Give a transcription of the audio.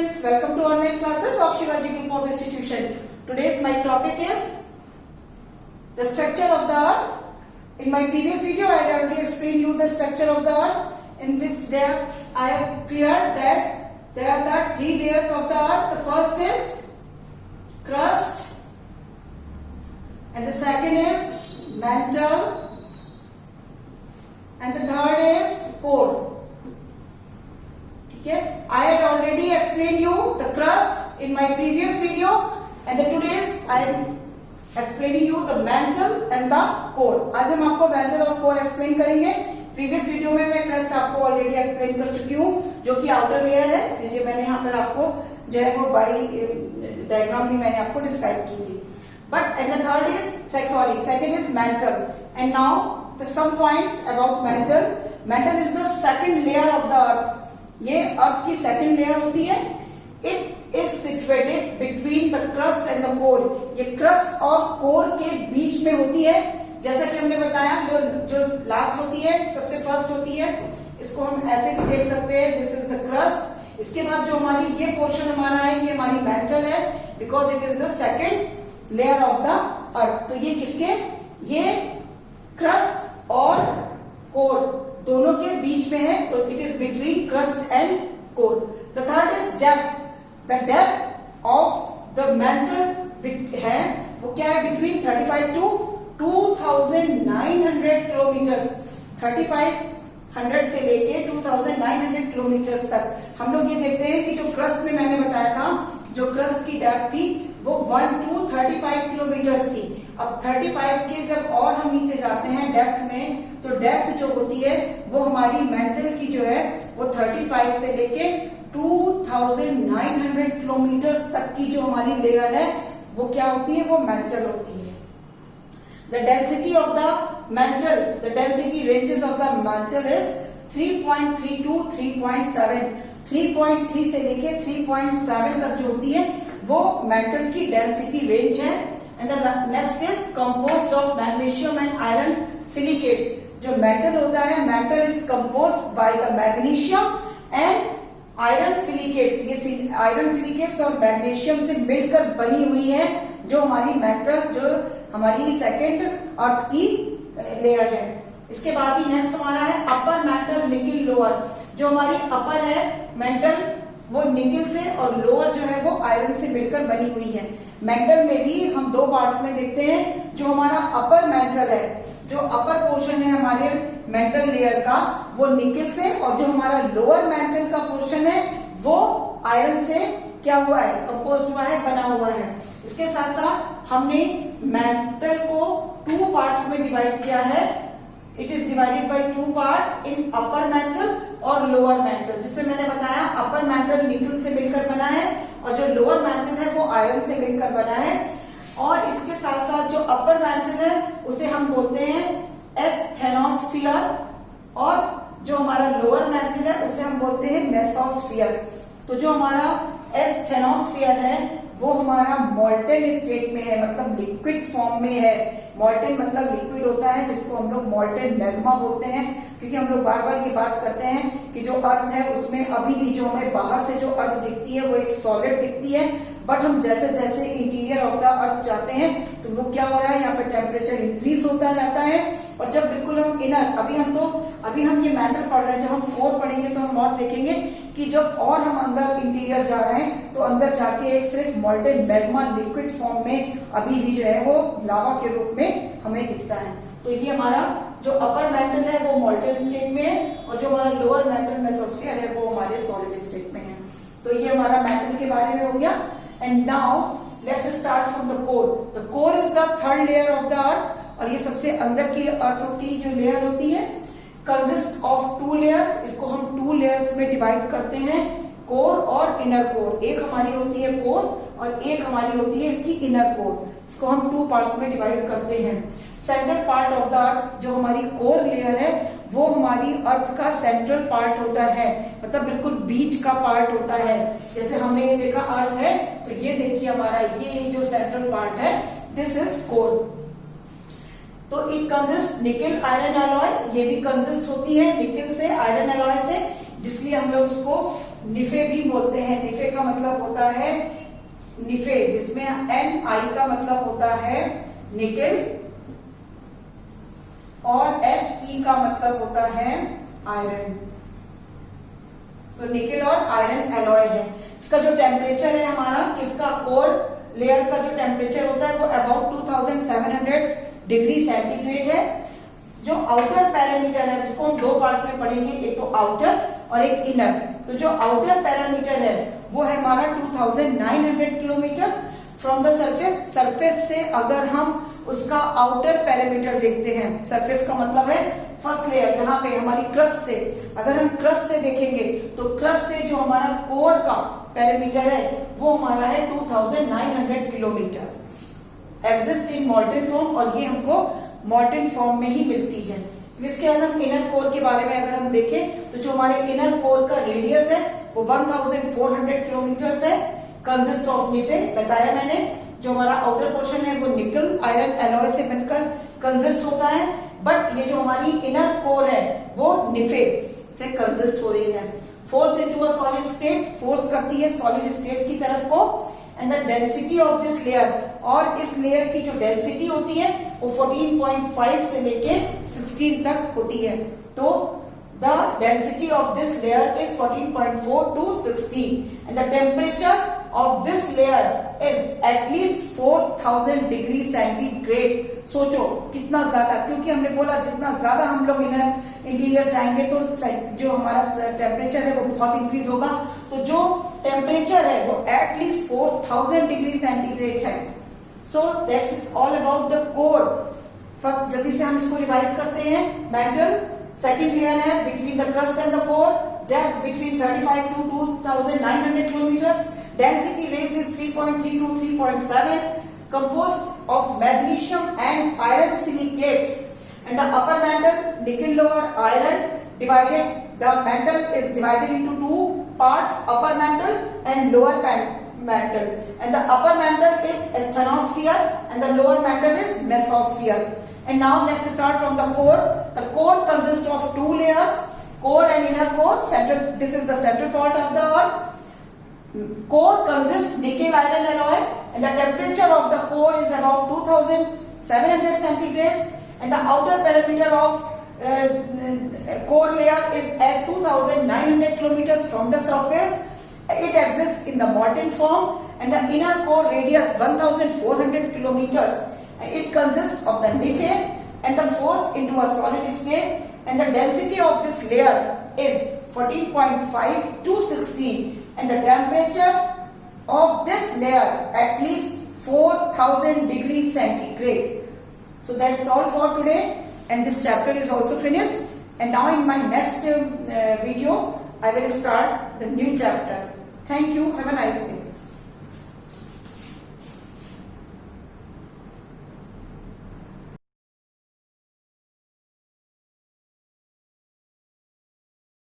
students, welcome to online classes of Shivaji Group of Institution. Today's my topic is the structure of the earth. In my previous video I had already explained you the structure of the earth, in which I have cleared that there are the three layers of the earth. The first is crust and the second is mantle and the third is core. Okay, I had already explained you the crust in my previous video, and today's I am explaining you the mantle and the core. आज हम आपको mantle और core explain करेंगे. Previous video में मैं crust आपको already explain कर चुकी हूँ, जो कि आउटर लेयर है. जैसे मैंने यहाँ पर आपको जो है वो बाई डायग्राम भी मैंने आपको डिस्क्राइब की थी. But and the third is second is mantle. And now the some points about mantle. Mantle is the second layer of the earth. ये अर्थ की सेकेंड लेयर होती है. It is situated between the crust and the core. ये crust और core के बीच में होती है. जैसा कि हमने बताया, जो लास्ट होती है, सबसे फर्स्ट होती है, इसको हम ऐसे भी देख सकते हैं, दिस इज द क्रस्ट. इसके बाद जो हमारी ये पोर्शन हमारा है, ये हमारी मेंटल है, because it is the second layer of the अर्थ. तो ये किसके, ये क्रस्ट और कोर दोनों के बीच में है. तो it is between crust and core. The third is depth. The depth of the mental है वो क्या है, बिटवीन 35 टू 2900 किलोमीटर्स. 3500 से लेके 2900 किलोमीटर्स तक. हम लोग ये देखते हैं कि जो क्रस्ट में मैंने बताया था, जो क्रस्ट की डेप्थ थी वो 1 to 35 किलोमीटर्स थी. अब 35 के जब और हम नीचे जाते हैं डेप्थ में, तो डेप्थ जो होती है वो हमारी मेंटल की जो है वो 35 से लेके 2900 किलोमीटर्स तक की जो हमारी लेयर है वो क्या होती है, वो मेंटल होती है. The density of the mantle, the density ranges of the mantle is 3.3 to 3.7. 3.3 से लेके 3.7 तक जो होती है वो मेंटल की डेंसिटी रेंज है. And the next is composed of magnesium and iron silicates. जो मेंटल होता है, mental is composed by the magnesium and iron silicates. ये आयरन सिलिकेट्स और मैग्नीशियम से मिलकर बनी हुई है जो हमारी मेंटल, जो हमारी सेकेंड अर्थ की लेयर है. इसके बाद ही नेक्स्ट हमारा है अपर मेंटल, निकिल, लोअर. जो हमारी अपर है मेंटल वो निकिल से, और लोअर जो है वो आयरन से मिलकर बनी हुई है. मेंटल में भी हम दो पार्ट्स में देखते हैं. जो हमारा अपर मेंटल है, जो अपर पोर्शन है हमारे मेंटल लेयर का, वो निकिल से, और जो हमारा लोअर मेंटल का पोर्शन है वो आयरन से क्या हुआ है, कंपोज हुआ है, बना हुआ है. इसके साथ साथ हमने मेंटल को 2 पार्ट्स में डिवाइड किया है. It is divided by 2 parts in upper mantle और लोअर मेंटल, जिसमें मैंने बताया अपर मेंटल निकिल से मिलकर बना है और जो लोअर मेंटल है वो आयरन से मिलकर बना है. और इसके साथ साथ जो अपर मेंटल है उसे हम बोलते हैं एस्थेनोस्फीयर, और जो हमारा लोअर मेंटल है उसे हम बोलते हैं मेसोस्फीयर. तो जो हमारा एस्थेनोस्फीयर है वो हमारा मॉल्टेन स्टेट में है, मतलब लिक्विड फॉर्म में है. मॉल्टेन मतलब लिक्विड होता है, जिसको हम लोग मॉल्टेन मैग्मा बोलते हैं. क्योंकि हम लोग बार बार ये बात करते हैं कि जो अर्थ है उसमें अभी भी जो हमें बाहर से जो अर्थ दिखती है वो एक सॉलिड दिखती है, बट हम जैसे जैसे इंटीरियर ऑफ द अर्थ जाते हैं तो वो क्या हो रहा है, यहाँ पे टेम्परेचर इंक्रीज होता जाता है. और जब बिल्कुल हम इनर, अभी हम ये मैटर पढ़ रहे हैं, जब हम कोर पढ़ेंगे तो हम और देखेंगे कि जब और हम अंदर इंटीरियर जा रहे हैं तो अंदर जाके एक सिर्फ मॉल्टेन मैग्मा लिक्विड फॉर्म में अभी भी जो है वो लावा के रूप में हमें दिखता है. तो ये हमारा जो अपर मेंटल है वो मॉल्टेन स्टेट में है, और जो हमारा लोअर मेंटल मेसोस्फीयर है वो हमारे सॉलिड स्टेट में है. तो ये हमारा मेंटल के बारे में हो गया. And now let's start from the core. The core is the third layer of the अर्थ, और ये सबसे अंदर की अर्थ की जो लेयर होती है कंसिस्ट ऑफ 2 लेयर्स. इसको हम 2 लेयर्स में डिवाइड करते हैं, कोर और इनर कोर. एक हमारी होती है कोर और एक हमारी होती है इसकी इनर कोर. इसको हम 2 पार्ट्स में डिवाइड करते हैं. सेंट्रल पार्ट ऑफ द अर्थ, जो हमारी कोर लेयर है वो हमारी अर्थ का सेंट्रल पार्ट होता है, मतलब बिल्कुल बीच का पार्ट होता है. जैसे हमने ये देखा अर्थ है, तो ये देखिए हमारा ये जो सेंट्रल पार्ट है, दिस इज कोर. तो it consist nickel iron alloy. ये भी कंसिस्ट होती है निकिल से, आयरन अलॉय से, जिसलिए हम लोग उसको निफे भी बोलते हैं। निफे का मतलब होता है निफे, जिसमें Ni का मतलब होता है निकेल और Fe का मतलब होता है आयरन। तो निकेल और आयरन एलॉय है। इसका जो टेम्परेचर है हमारा, इसका कोर लेयर का जो टेम्परेचर होता है वो अबाउट 2700 डिग्री सेंटीग्रेड है। जो आउटर पैरामीटर है जिसको हम दो पार्ट्स में पढ़ेंगे, एक तो आउटर और एक इनर। तो जो आउटर पैरामीटर है वो है हमारा 2900 kilometre from the surface. Surface से अगर हम उसका आउटर पैरामीटर देखते हैं, सरफेस का मतलब है फर्स्ट लेयर, यहाँ पे हमारी क्रस्ट से, अगर हम क्रस्ट से देखेंगे तो क्रस्ट से जो हमारा कोर का पैरामीटर है वो हमारा है 2900 किलोमीटर। एग्जिस्ट इन मॉल्टन फॉर्म, और ये हमको मॉल्टन फॉर्म में ही मिलती है। इसके बाद हम इनर कोर के बारे में अगर हम देखें तो जो हमारे इनर कोर का रेडियस है वो 1400 किलोमीटर है। कंसिस्ट ऑफ निफे, बताया मैंने। जो हमारा आउटर पोर्शन है वो निकल आयरन एलॉय से बनकर कंसिस्ट होता है, बट ये जो हमारी इनर कोर है वो निफे से कंसिस्ट हो रही है। Force into a solid state, force करती है सॉलिड स्टेट की तरफ को। And the density of this layer, और इस लेयर की जो डेंसिटी होती है वो 14.5 से लेके 16 तक होती है। तो the density of this layer is 14.4 to 16 and the temperature of this layer is at least 4000 degree centigrade. सोचो कितना ज्यादा, क्योंकि हमने बोला जितना ज्यादा हम लोग इनर इंटीरियर जाएंगे तो जो हमारा टेम्परेचर है वो बहुत इंक्रीज होगा। तो जो टेम्परेचर है वो एटलीस्ट 4000 डिग्री सेंटीग्रेड है। So that's is all about the core. First जल्दी से हम इसको रिवाइज करते हैं। मेटल सेकंड लेयर है between the crust and the core, depth between 35 to 2900 kilometers, density range is 3.3 to 3.7, composed of magnesium and iron silicates, and the upper mantle nickel lower iron divided, the mantle is divided into two parts, upper mantle and lower mantle, and the upper mantle is asthenosphere and the lower mantle is mesosphere. And now let's start from the core. The core consists of two layers, core and inner core. Central, this is the central part of the earth. Core consists nickel iron alloy, and the temperature of the core is about 2700 centigrades, and the outer perimeter of core layer is at 2900 kilometers from the surface. It exists in the molten form, and the inner core radius 1400 kilometers. It consists of the nife and the forced into a solid state, and the density of this layer is 14.5 to 16, and the temperature of this layer at least 4000 degrees centigrade. So that's all for today, and this chapter is also finished. And now in my next video I will start the new chapter. Thank you. Have a nice day.